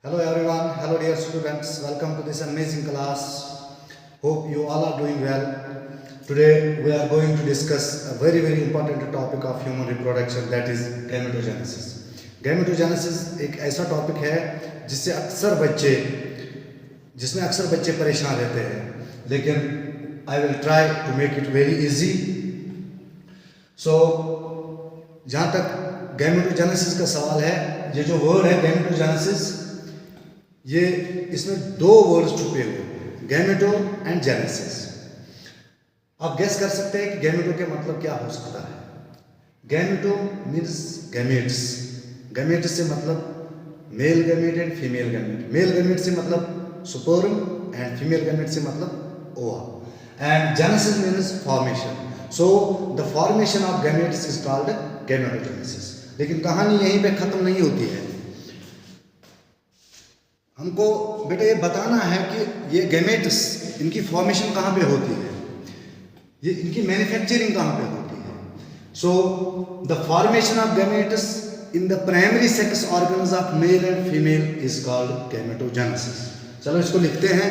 Hello everyone, hello dear students, welcome to this amazing class. Hope you all are doing well. Today we are going to discuss a very important topic of human reproduction, that is gametogenesis. Gametogenesis एक ऐसा topic है जिसमें अक्सर बच्चे परेशान रहते हैं, लेकिन I will try to make it very easy. So जहाँ तक गैमेटोजेनेसिस का सवाल है, ये जो वर्ड है गैमेटोजेनेसिस, ये इसमें दो वर्ड्स छुपे हुए हैं, गैमेटो एंड जेनेसिस। आप गेस कर सकते हैं कि गैमेटो के मतलब क्या हो सकता है। गैमेटो मीन्स गैमेट्स। गैमेट्स से मतलब male gamete and female gamete. Male gamete से मतलब स्पर्म एंड फीमेल गैमेट से मतलब ओवा। And genesis means formation. So the formation of gametes is called gametogenesis. लेकिन कहानी यहीं पे खत्म नहीं होती है। हमको बेटा ये बताना है कि ये गैमेट्स, इनकी फॉर्मेशन कहाँ पे होती है, ये इनकी मैन्युफैक्चरिंग कहाँ पे होती है। So the formation of gametes in the primary sex organs of male and female is called gametogenesis. चलो इसको लिखते हैं।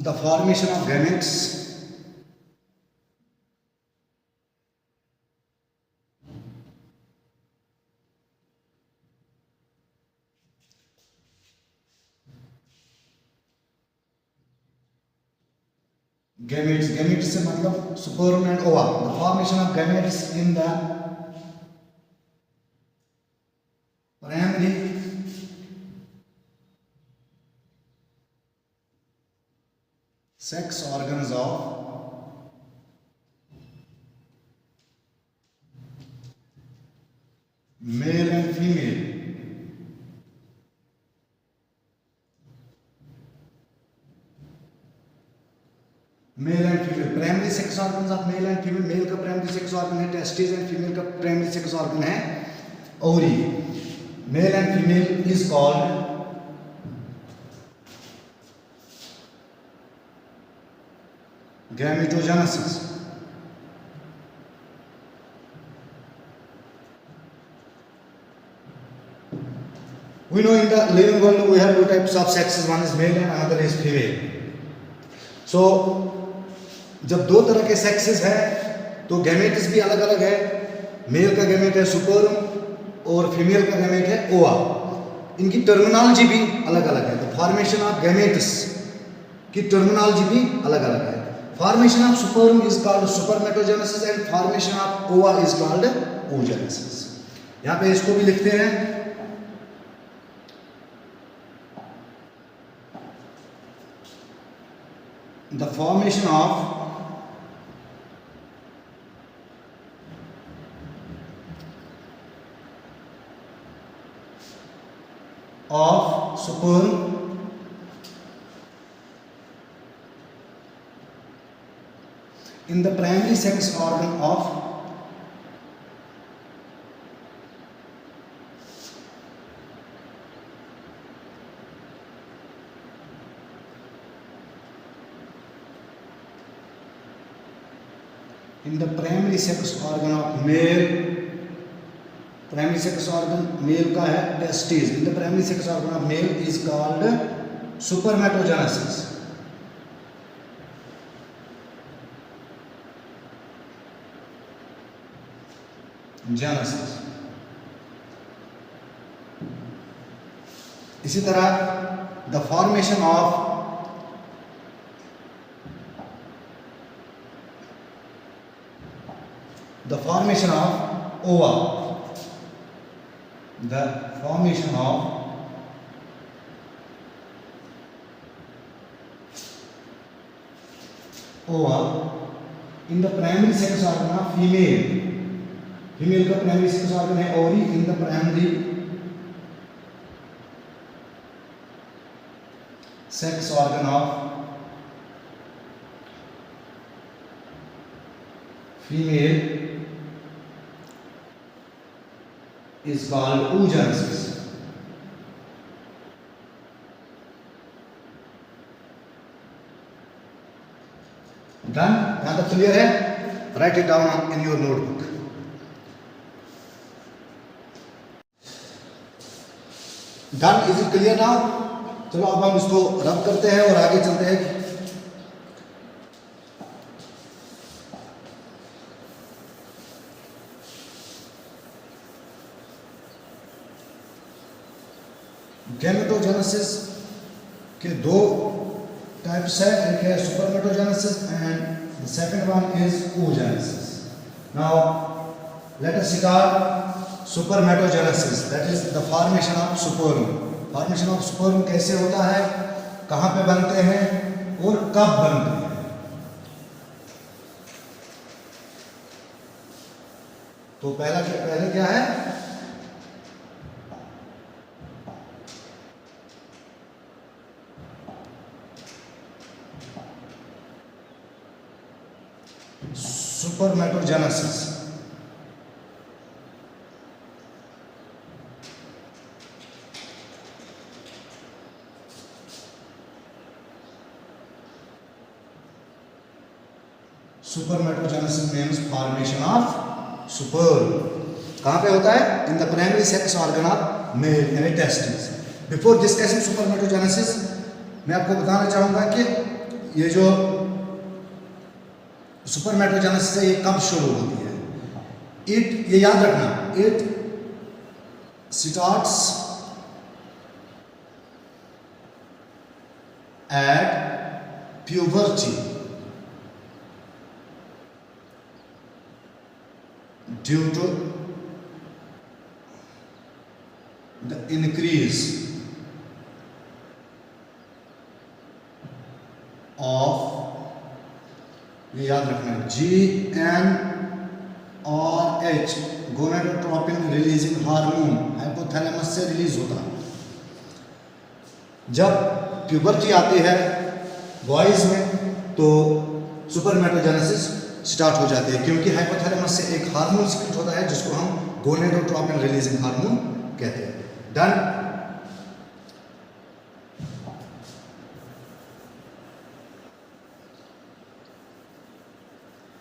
The formation of gametes gametes से मतलब sperm and ova. The formation of gametes in the primary sex organs of male and female primary sex organs of male and female. Male का primary sex organ है testis and female का primary sex organ है ovary. Mail and female is called gametogenesis. We know in the living world we have two types of sexes, one is male and another is female. So जब दो तरह के sexes हैं तो gametes भी अलग अलग है। मेल का गैमेट है स्पर्म और फीमेल का गैमेट है ओवा। इनकी टर्मिनोलॉजी भी अलग अलग है। तो फॉर्मेशन ऑफ गैमेट्स की टर्मिनोलॉजी भी अलग अलग है। Formation of sperm is called spermatogenesis and formation of ova is called oogenesis। यहाँ पे इसको भी लिखते हैं। The formation of sperm in the primary sex organ of male। Primary sex organ male का है testis. In the primary sex organ of male is called spermatogenesis. Genesis. इसी तरह the formation of ova, the formation of ova in the primary sex organ of female। Female का primary sex organ है ovary. In the primary sex organ of female is called oogenesis। Done, यहां तक clear है। write it down in your notebook. Done? Is it clear now? चलो अब हम इसको रब करते हैं और आगे चलते हैं. गैमेटोजेनेसिस के दो टाइप्स है, एक है spermatogenesis and the second one is oogenesis. Now let us start spermatogenesis, that is the formation of sperm. Formation of sperm कैसे होता है, कहाँ पे बनते हैं और कब बनते हैं. तो पहले क्या है, सुपरमेटोजेनेसिस. सुपरमेटोजेनेसिस मीन्स फॉर्मेशन ऑफ स्पर्म. कहां पे होता है, इन the primary sex organ of mail यानी टेस्टिस. बिफोर डिस्कसिंग सुपरमेटोजेनेसिस मैं आपको बताना चाहूंगा कि ये जो सुपरमेटोजेनेसिस है ये कब शुरू होती है. ये याद रखना, it starts at puberty due to the increase of, ये याद रखना, GnRH gonadotropin releasing hormone hypothalamus से रिलीज होता है. जब प्यूबर्टी आती है बॉयज में तो सुपरमेटोजेनेसिस स्टार्ट हो जाती है, क्योंकि हाइपोथैलेमस से एक हार्मोन सिक्रेट होता है जिसको हम गोनाडोट्रोपिन रिलीजिंग हार्मोन कहते हैं. Done.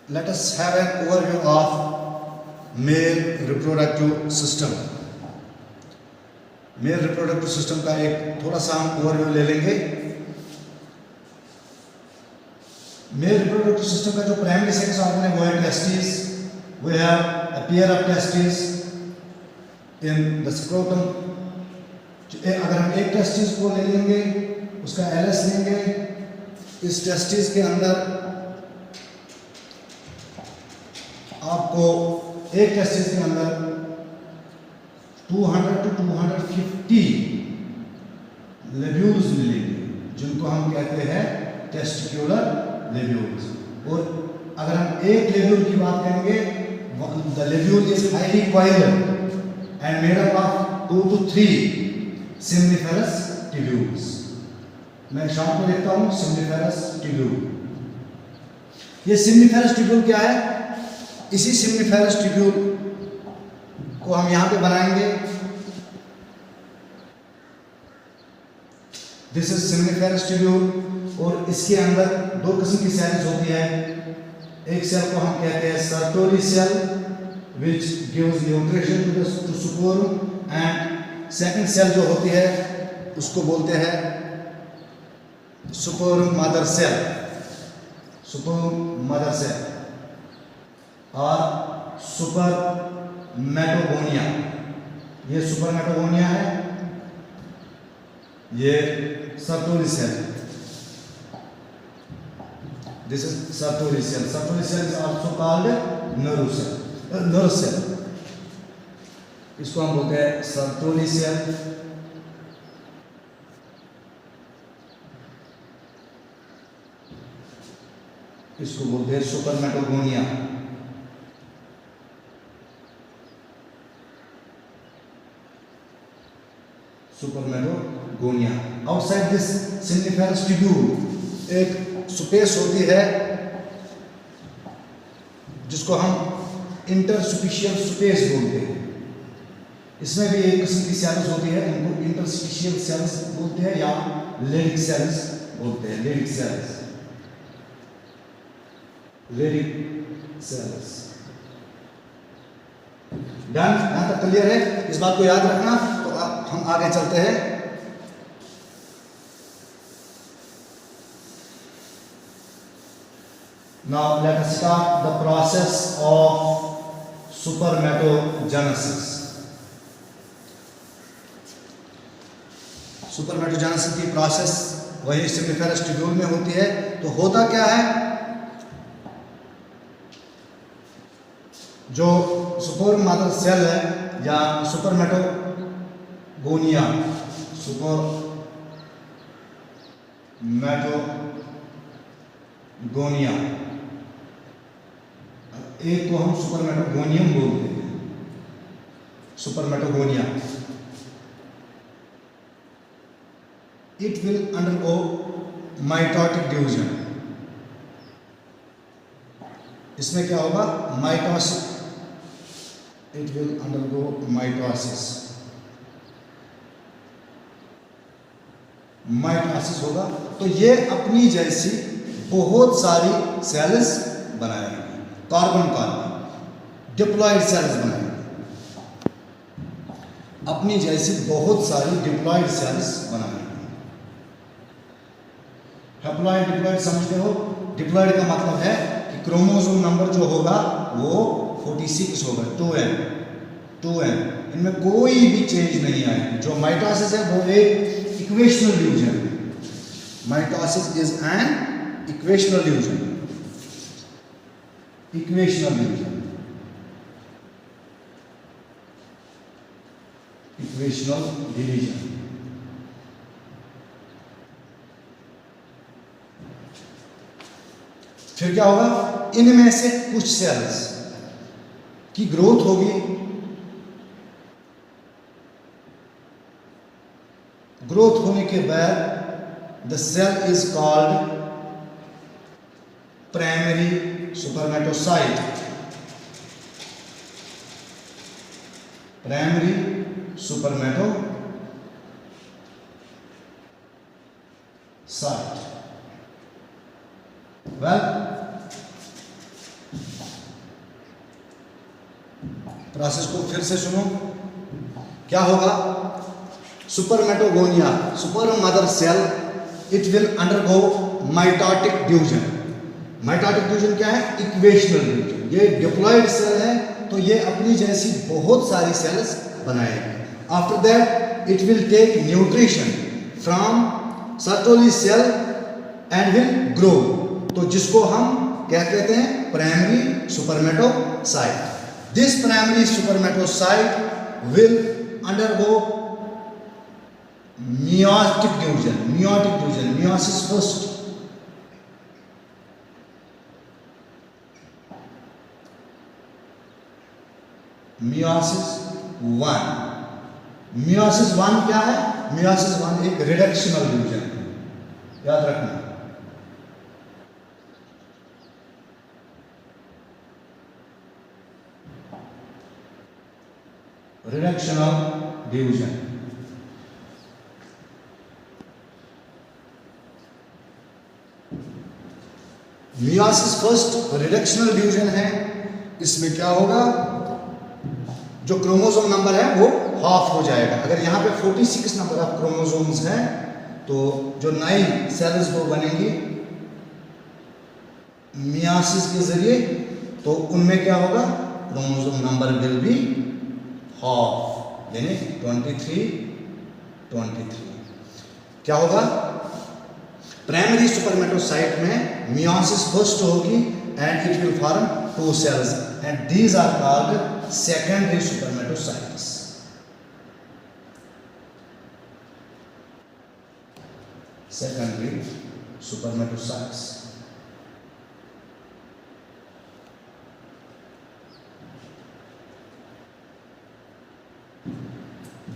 Let us have an overview of male reproductive system. Male reproductive system का एक थोड़ा सा हम ओवरव्यू ले लेंगे. मेल रिप्रोडक्टिव सिस्टम का जो प्राइमरी सेक्स ऑर्गन है वो है testis. We have a pair of testis in the scrotum. अगर हम एक टेस्टिस को ले लेंगे, उसका एलएस लेंगे, इस टेस्टिस के अंदर आपको एक टेस्टिस के अंदर 200 to 250 लेब्यूल्स मिलेंगे, जिनको हम कहते हैं टेस्टिक्युलर लेब्यूल्स. और अगर हम एक लेब्यूल की बात करेंगे, the lobule is highly coiled and made up of 2 to 3 seminiferous tubules. मैं शाम को देखता हूँ सिम्निफेरस ट्यूब्यूल. ये सिम्निफेरस ट्यूब्यूल क्या है, इसी सिम्निफेरस ट्यूब्यूल को हम यहाँ पे बनाएंगे. This is seminiferous tubule. और इसके अंदर दो किस्म की सेल्स होती है. एक सेल को हम कहते हैं Sertoli cell which gives nutrition to sperm, and second cell जो होती है उसको बोलते हैं sperm mother cell. Sperm mother cell और सुपरमेटोगोनिया. ये सुपरमेटोगोनिया है, ये Sertoli cell. This is Sertoli cell. Sertoli cell is also called nerve cell. इसको हम बोलते हैं सर्टोरी सेल. इसको बोलते हैं spermatogonia. Spermatogonia. Outside this seminiferous tubule एक स्पेस होती है जिसको हम इंटरस्टिशियल स्पेस बोलते हैं. इसमें भी एक किस्म की सेल्स होती है, इनको इंटरस्टिशियल सेल्स बोलते हैं या लेडिक सेल्स बोलते हैं. Leydig cells, Leydig cells. Done, यहां तक क्लियर है? इस बात को याद रखना। तो हम आगे चलते हैं। Now let us start the process of spermatogenesis. सुपरमेटोजेनेसिस की प्रोसेस वही सेमिफेरस ट्यूब्यूल में होती है। तो होता क्या है, जो सुपर मदर सेल है या सुपरमेटोगोनिया, सुपरमेटोगोनिया, एक को हम सुपरमेटोगोनियम बोलते हैं, सुपरमेटोगोनिया, it will undergo mitotic division. इसमें क्या होगा, mitosis, it will undergo mitosis, mitosis होगा। तो ये अपनी जैसी बहुत सारी सेल्स बनाएंगे, कार्बन कार्बन डिप्लॉयड सेल्स बनाएंगे, अपनी जैसी बहुत सारी डिप्लॉयड सेल्स बनाएंगे। हैप्लॉइड डिप्लॉइड समझते हो? डिप्लॉइड का मतलब है कि क्रोमोसोम नंबर जो होगा वो 46 होगा, 2n, इनमें कोई भी चेंज नहीं आएगी। जो माइटोसिस है वो एक इक्वेशनल डिवीजन है। Mitosis is an equational division, equational division, equational division. फिर क्या होगा, इनमें से कुछ सेल्स की ग्रोथ होगी, ग्रोथ होने के बाद the cell is called primary spermatocyte, primary spermatocyte. Well, process को फिर से सुनो। क्या होगा, spermatogonia, super mother cell, it will undergo mitotic division. Mitotic division क्या है, इक्वेशनल डिवीजन। ये डिप्लॉयड सेल है तो ये अपनी जैसी बहुत सारी सेल्स बनाएगी। After that it will take nutrition from Sertoli cell and will grow. तो जिसको हम क्या कहते हैं, primary spermatocyte. This primary सुपरमेटोसाइट will undergo meiotic division, meiosis first, meiosis 1। meiosis 1 क्या है, meiosis 1 एक रिडक्शनल डिवीजन है, याद रखना। Reductional division. Meiosis first reductional division है। इसमें क्या होगा, जो क्रोमोसोम नंबर है वो हाफ हो जाएगा। अगर यहाँ पे 46 नंबर ऑफ क्रोमोसोम्स हैं तो जो नई सेल्स वो बनेंगी मियोसिस के जरिए, तो उनमें क्या होगा, chromosome number will be half, यानी 23। क्या होगा, प्राइमरी सुपरमेटोसाइट में मियोसिस फर्स्ट होगी and it will form 2 cells and these are called secondary spermatocytes. Secondary spermatocytes.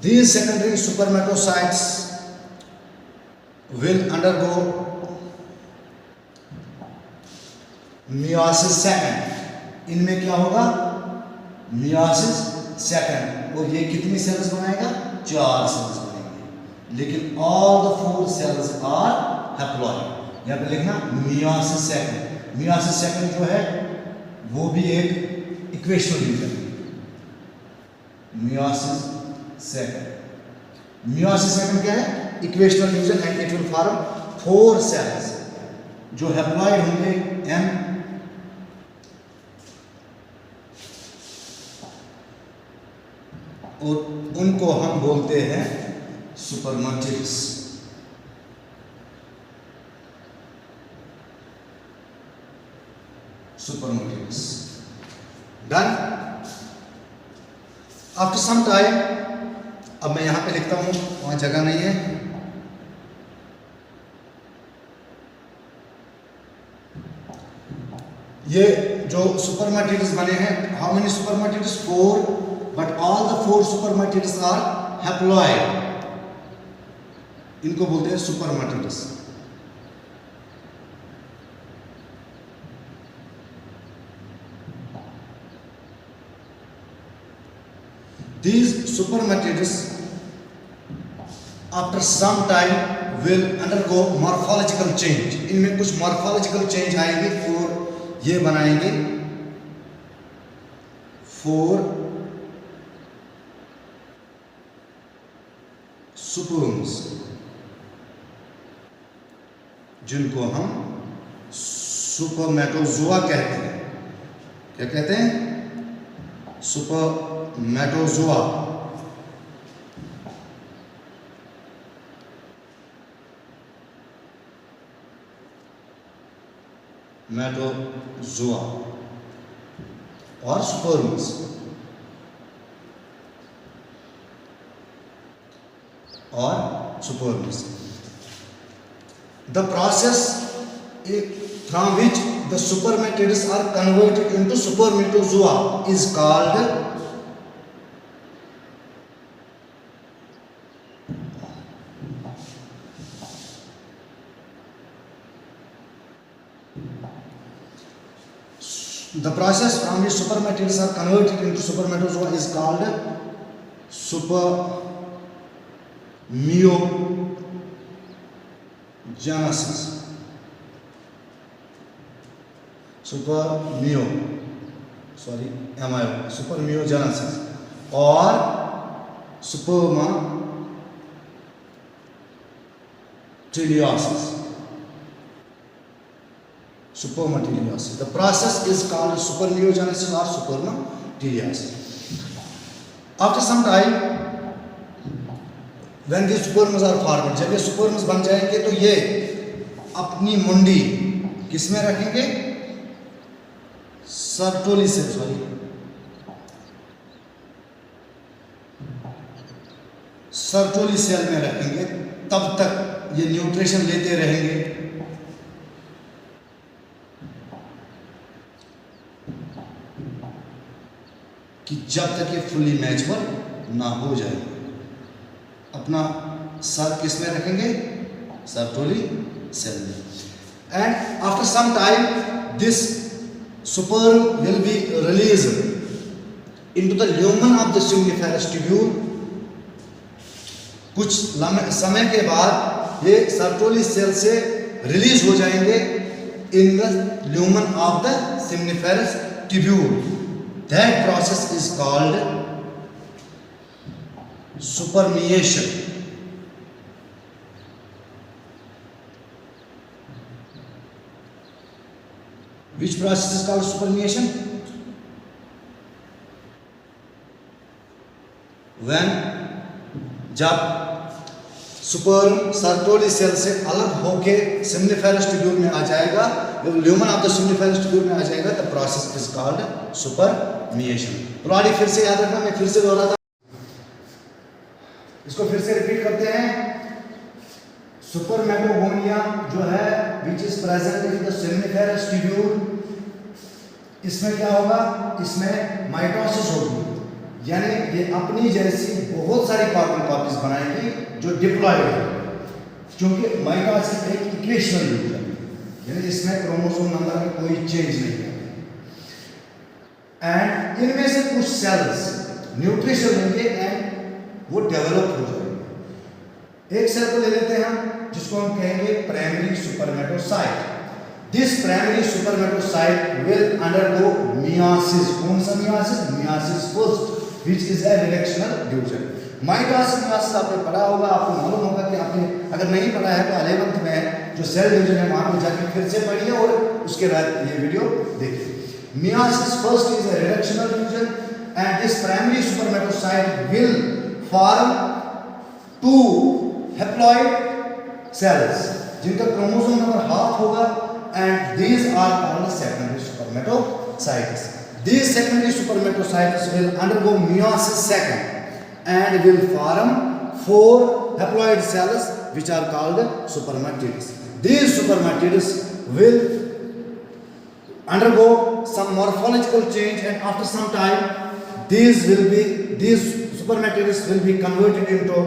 These secondary supermatocytes will undergo meiosis second। इनमें क्या होगा, meiosis second। और ये कितनी सेल्स बनाएगा, 4 सेल्स बनेंगे, लेकिन all the 4 cells are haploid। यहाँ पे लिखना meiosis second। meiosis second जो है वो भी एक इक्वेशनल रीजन है, मियोसिस सेकंड। मियोसिस सेकंड क्या है? Equational region, and it will form 4 cells जो हैप्लॉइड होंगे M, और उनको हम बोलते हैं spermatids. Spermatids done. After some time, अब मैं यहां पे लिखता हूं, वहां जगह नहीं है, ये जो सुपरमेटिड्स बने हैं, how many spermatids? 4, but all the 4 spermatids are haploid, इनको बोलते हैं सुपरमेटिड्स। These supermatids after some time will undergo morphological change, इनमें कुछ morphological change आएंगे और ये बनाएंगे 4 सुपर्म्स, जिनको हम सुपरमेटोजोआ कहते हैं। क्या कहते हैं? सुपरमेटोजोआ। मेटोजोआ और sperms. The process from which the supermatids are converted into supermetozoa is called supermeiogenesis. Supermeiogenesis or spermatogenesis. Spermatogenesis. The process is called supermeiogenesis or spermatogenesis. After some time, when these sperms are formed, जब ये sperms बन जाएंगे तो ये अपनी मुंडी किसमें रखेंगे? सर्टोली सेल, सर्टोली सेल में रखेंगे। तब तक ये न्यूट्रिशन लेते रहेंगे कि जब तक ये फुल्ली मैच्योर ना हो जाए। अपना सर किस में रखेंगे? सर्टोली सेल में। And after some time this sperm will be released into the lumen of the seminiferous tubule. कुछ समय के बाद ये सर्टोली सेल से रिलीज हो जाएंगे in the lumen of the seminiferous tubule. That process is called supermeation. Which process is called supermeation? When जब sperm Sertoli cell से अलग होके सेमिनिफेरस ट्यूब्यूल में आ जाएगा, lumen of the seminiferous tubule में आ जाएगा, द प्रोसेस इज कॉल्ड सुपरमिएशन। तो आगे फिर से याद रखना, मैं फिर से दोहराता, इसको फिर से रिपीट करते हैं। सुपरमेटोगोनिया जो है which is present in the seminiferous tubule, इसमें क्या होगा? इसमें माइटोसिस होगी, यानी ये अपनी जैसी बहुत सारी कार्बन कॉपीज बनाएगी जो डिप्लॉयड है, क्योंकि माइटोसिस एक इक्वेशनल यूनिट है, यानी इसमें क्रोमोसोम नंबर में कोई चेंज नहीं है। एंड इनमें से कुछ सेल्स न्यूट्रिशन लेंगे एंड वो डेवलप हो जाएंगे। एक सेल को ले लेते हैं हम, जिसको हम कहेंगे primary सुपरमेटोसाइट। This primary spermatocyte will undergo meiosis. कौन सा meiosis? Meiosis first, which is a reductional division. Mitosis meiosis आपने पढ़ा होगा, आपको मालूम होगा कि आपने अगर नहीं पढ़ा है तो 11th में जो सेल डिवीजन है वहाँ पे जाके फिर से पढ़िए और उसके बाद ये वीडियो देखिए. Meiosis first is a reductional division and this primary spermatocyte will form two haploid cells जिनका क्रोमोसोम नंबर हाफ होगा and these are called secondary spermatocytes. These secondary spermatocytes will undergo meiosis second and will form four haploid cells which are called spermatids. These spermatids will undergo some morphological change and after some time these spermatids will be converted into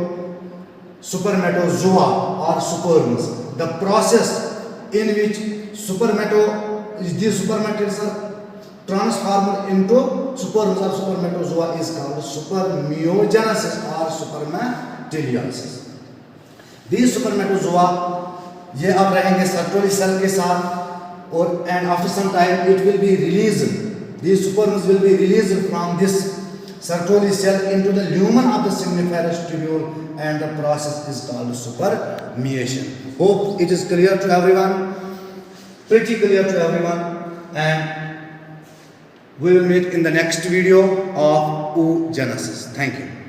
spermatozoa or sperms. The process in which these spermatids are transformed into sperms or spermatozoa is called spermiogenesis or spermatogenesis. These spermatozoa ये अब रहेंगे Sertoli cell के साथ और and after some time it will be released. These sperms will be released from this Sertoli cell into the lumen of the seminiferous tubule and the process is called supermeation. Hope it is clear to everyone, pretty clear to everyone, and we will meet in the next video of oogenesis. Thank you.